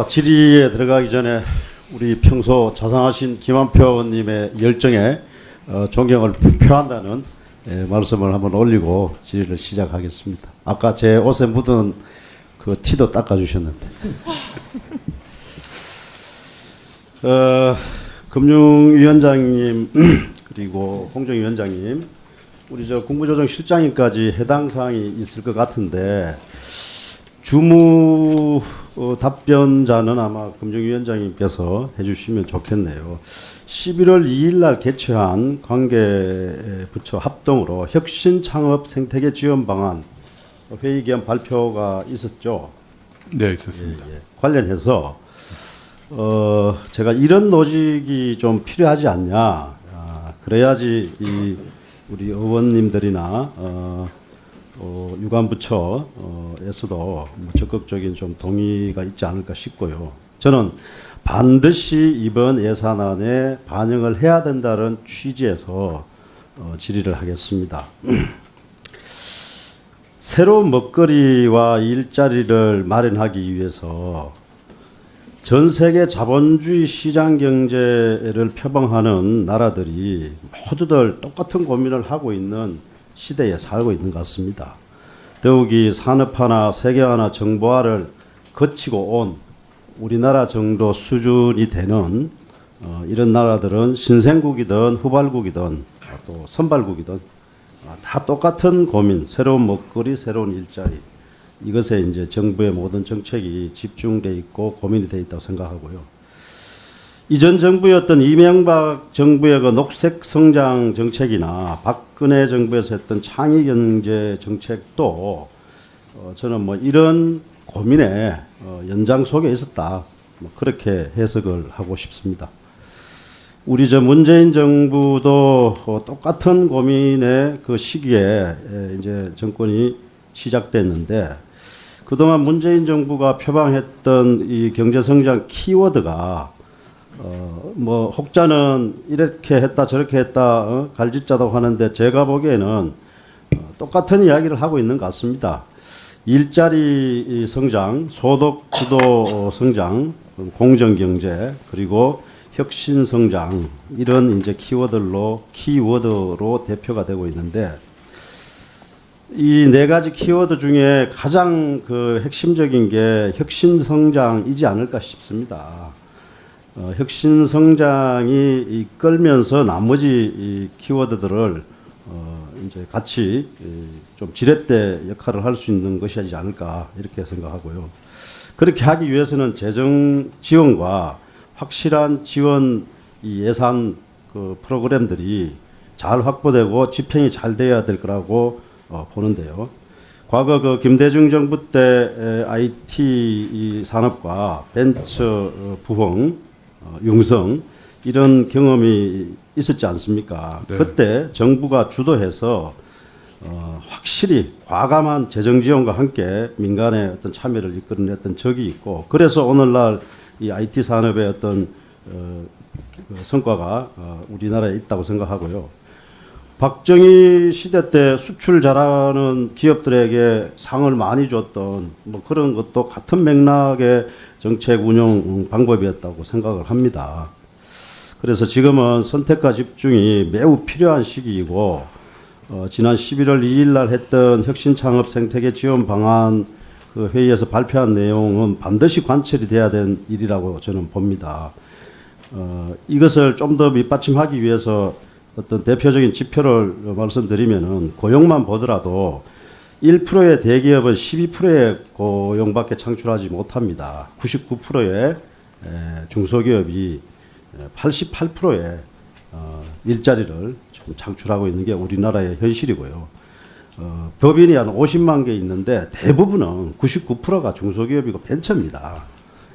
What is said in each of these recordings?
질의에 들어가기 전에 우리 평소 자상하신 김한표 의원님의 열정에 존경을 표한다는 말씀을 한번 올리고 질의를 시작하겠습니다. 아까 제 옷에 묻은 그 티도 닦아주셨는데. 금융위원장님 그리고 홍정위원장님, 우리 저 국무조정실장님까지 해당 사항이 있을 것 같은데 주무 답변자는 아마 금융위원장님께서 해주시면 좋겠네요. 11월 2일 날 개최한 관계부처 합동으로 혁신창업 생태계 지원 방안 회의 겸 발표가 있었죠. 네, 있었습니다. 관련해서 제가 이런 노직이 좀 필요하지 않냐. 그래야지 우리 의원님들이나 유관부처에서도 적극적인 좀 동의가 있지 않을까 싶고요. 저는 반드시 이번 예산안에 반영을 해야 된다는 취지에서 질의를 하겠습니다. 새로운 먹거리와 일자리를 마련하기 위해서 전 세계 자본주의 시장 경제를 표방하는 나라들이 모두들 똑같은 고민을 하고 있는 시대에 살고 있는 것 같습니다. 더욱이 산업화나 세계화나 정보화를 거치고 온 우리나라 정도 수준이 되는 이런 나라들은 신생국이든 후발국이든 또 선발국이든 다 똑같은 고민, 새로운 먹거리, 새로운 일자리, 이것에 이제 정부의 모든 정책이 집중돼 있고 고민이 돼 있다고 생각하고요. 이전 정부였던 이명박 정부의 그 녹색 성장 정책이나 박근혜 정부에서 했던 창의 경제 정책도 저는 뭐 이런 고민의 연장 속에 있었다, 뭐 그렇게 해석을 하고 싶습니다. 우리 저 문재인 정부도 똑같은 고민의 그 시기에 이제 정권이 시작됐는데, 그동안 문재인 정부가 표방했던 이 경제성장 키워드가 뭐 혹자는 이렇게 했다 저렇게 했다 갈짓자다고 하는데, 제가 보기에는 똑같은 이야기를 하고 있는 것 같습니다. 일자리 성장, 소득 주도 성장, 공정경제, 그리고 혁신 성장, 이런 이제 키워드로 대표가 되고 있는데, 이 네 가지 키워드 중에 가장 그 핵심적인 게 혁신 성장이지 않을까 싶습니다. 혁신 성장이 이끌면서 나머지 이 키워드들을 이제 같이 좀 지렛대 역할을 할 수 있는 것이지 않을까, 이렇게 생각하고요. 그렇게 하기 위해서는 재정 지원과 확실한 지원 이 예산 그 프로그램들이 잘 확보되고 집행이 잘 돼야 될 거라고 보는데요. 과거 그 김대중 정부 때 IT 산업과 벤처 부흥, 융성, 이런 경험이 있었지 않습니까? 네. 그때 정부가 주도해서 확실히 과감한 재정 지원과 함께 민간의 어떤 참여를 이끌어냈던 적이 있고, 그래서 오늘날 이 IT 산업의 어떤 성과가 우리나라에 있다고 생각하고요. 박정희 시대 때 수출 잘하는 기업들에게 상을 많이 줬던 뭐 그런 것도 같은 맥락의 정책 운영 방법이었다고 생각을 합니다. 그래서 지금은 선택과 집중이 매우 필요한 시기이고, 지난 11월 2일 날 했던 혁신창업 생태계 지원 방안 그 회의에서 발표한 내용은 반드시 관철이 돼야 된 일이라고 저는 봅니다. 이것을 좀 더 밑받침하기 위해서 어떤 대표적인 지표를 말씀드리면은, 고용만 보더라도 1%의 대기업은 12%의 고용밖에 창출하지 못합니다. 99%의 중소기업이 88%의 일자리를 지금 창출하고 있는 게 우리나라의 현실이고요. 법인이 한 50만 개 있는데 대부분은 99%가 중소기업이고 벤처입니다.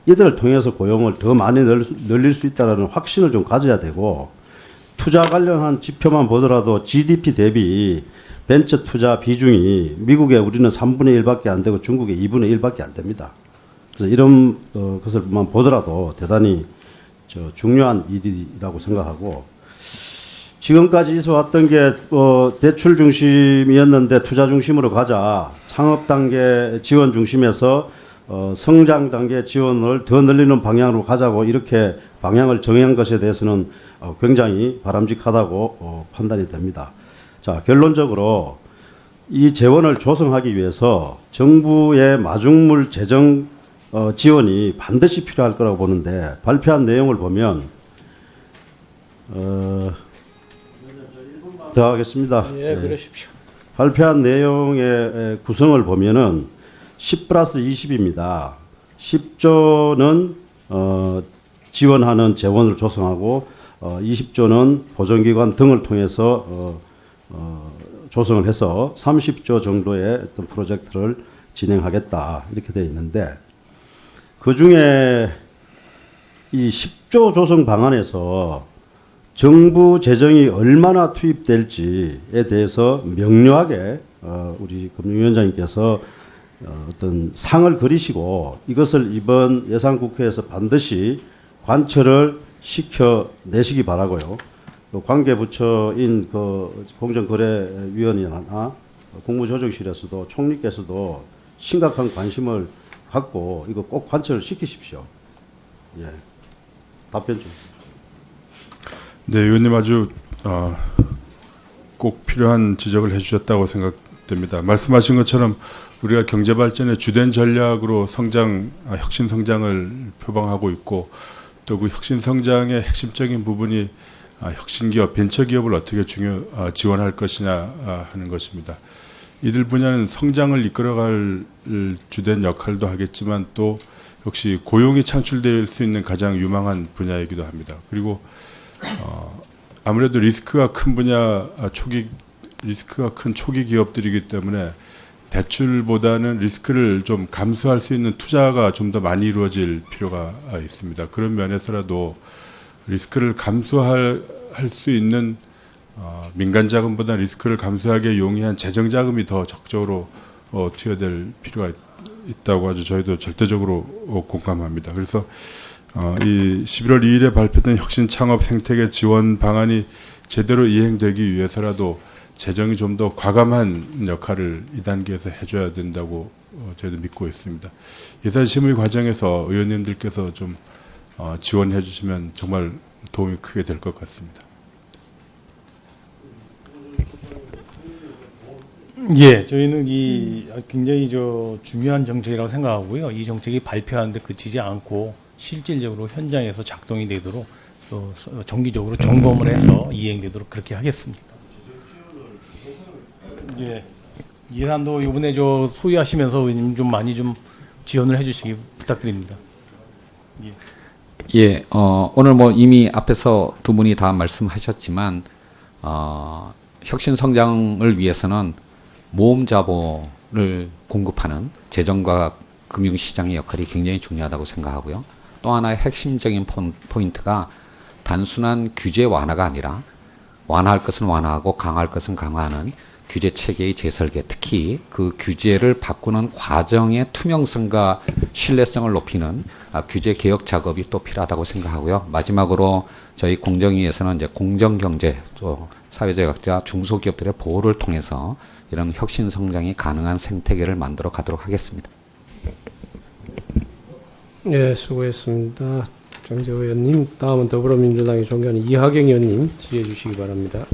이들을 통해서 고용을 더 많이 늘릴 수 있다는 확신을 좀 가져야 되고, 투자 관련한 지표만 보더라도 GDP 대비 벤처 투자 비중이 미국에 우리는 3분의 1밖에 안 되고 중국에 2분의 1밖에 안 됩니다. 그래서 이런 것을만 보더라도 대단히 중요한 일이라고 생각하고, 지금까지 있어왔던 게 대출 중심이었는데 투자 중심으로 가자, 창업 단계 지원 중심에서 성장 단계 지원을 더 늘리는 방향으로 가자고 이렇게 방향을 정한 것에 대해서는 굉장히 바람직하다고 판단이 됩니다. 자, 결론적으로 이 재원을 조성하기 위해서 정부의 마중물 재정 지원이 반드시 필요할 거라고 보는데 발표한 내용을 보면 더 하겠습니다. 예, 그러십시오. 발표한 내용의 구성을 보면은 10+20입니다. 10조는 지원하는 재원을 조성하고 20조는 보존기관 등을 통해서 조성을 해서 30조 정도의 어떤 프로젝트를 진행하겠다 이렇게 되어 있는데 그 중에 이 10조 조성 방안에서 정부 재정이 얼마나 투입될지에 대해서 명료하게 우리 금융위원장님께서 어떤 상을 그리시고 이것을 이번 예산국회에서 반드시 관철을 시켜내시기 바라고요. 또 관계부처인 그 공정거래위원회나 국무조정실에서도 총리께서도 심각한 관심을 갖고 이거 꼭 관철을 시키십시오. 예. 답변 좀. 네, 의원님 아주 꼭 필요한 지적을 해주셨다고 생각됩니다. 말씀하신 것처럼 우리가 경제 발전의 주된 전략으로 혁신 성장을 표방하고 있고 또 그 혁신 성장의 핵심적인 부분이 혁신기업, 벤처기업을 어떻게 지원할 것이냐 하는 것입니다. 이들 분야는 성장을 이끌어갈 주된 역할도 하겠지만 또 역시 고용이 창출될 수 있는 가장 유망한 분야이기도 합니다. 그리고 아무래도 리스크가 큰 리스크가 큰 초기 기업들이기 때문에 대출보다는 리스크를 좀 감수할 수 있는 투자가 좀 더 많이 이루어질 필요가 있습니다. 그런 면에서라도 리스크를 감수할 수 있는 민간 자금보다 리스크를 감수하기에 용이한 재정 자금이 더 적극적으로 투여될 필요가 있다고 아주 저희도 절대적으로 공감합니다. 그래서 이 11월 2일에 발표된 혁신 창업 생태계 지원 방안이 제대로 이행되기 위해서라도 재정이 좀 더 과감한 역할을 이 단계에서 해줘야 된다고 저희도 믿고 있습니다. 예산 심의 과정에서 의원님들께서 좀 지원해 주시면 정말 도움이 크게 될 것 같습니다. 예, 저희는 이 굉장히 중요한 정책이라고 생각하고요. 이 정책이 발표하는데 그치지 않고 실질적으로 현장에서 작동이 되도록 또 정기적으로 점검을 해서 이행되도록 그렇게 하겠습니다. 예, 예산도 이번에 소위하시면서 의원님 좀 많이 좀 지원을 해주시기 부탁드립니다. 예. 예, 오늘 뭐 이미 앞에서 두 분이 다 말씀하셨지만 혁신 성장을 위해서는 모험 자본을 공급하는 재정과 금융시장의 역할이 굉장히 중요하다고 생각하고요. 또 하나의 핵심적인 포인트가 단순한 규제 완화가 아니라 완화할 것은 완화하고 강화할 것은 강화하는 규제 체계의 재설계, 특히 그 규제를 바꾸는 과정의 투명성과 신뢰성을 높이는 규제 개혁 작업이 또 필요하다고 생각하고요. 마지막으로 저희 공정위에서는 이제 공정경제, 또 사회제약자, 중소기업들의 보호를 통해서 이런 혁신 성장이 가능한 생태계를 만들어 가도록 하겠습니다. 네, 수고했습니다. 장재호 의원님, 다음은 더불어민주당의 존경하는 이하경 의원님 질의해 주시기 바랍니다.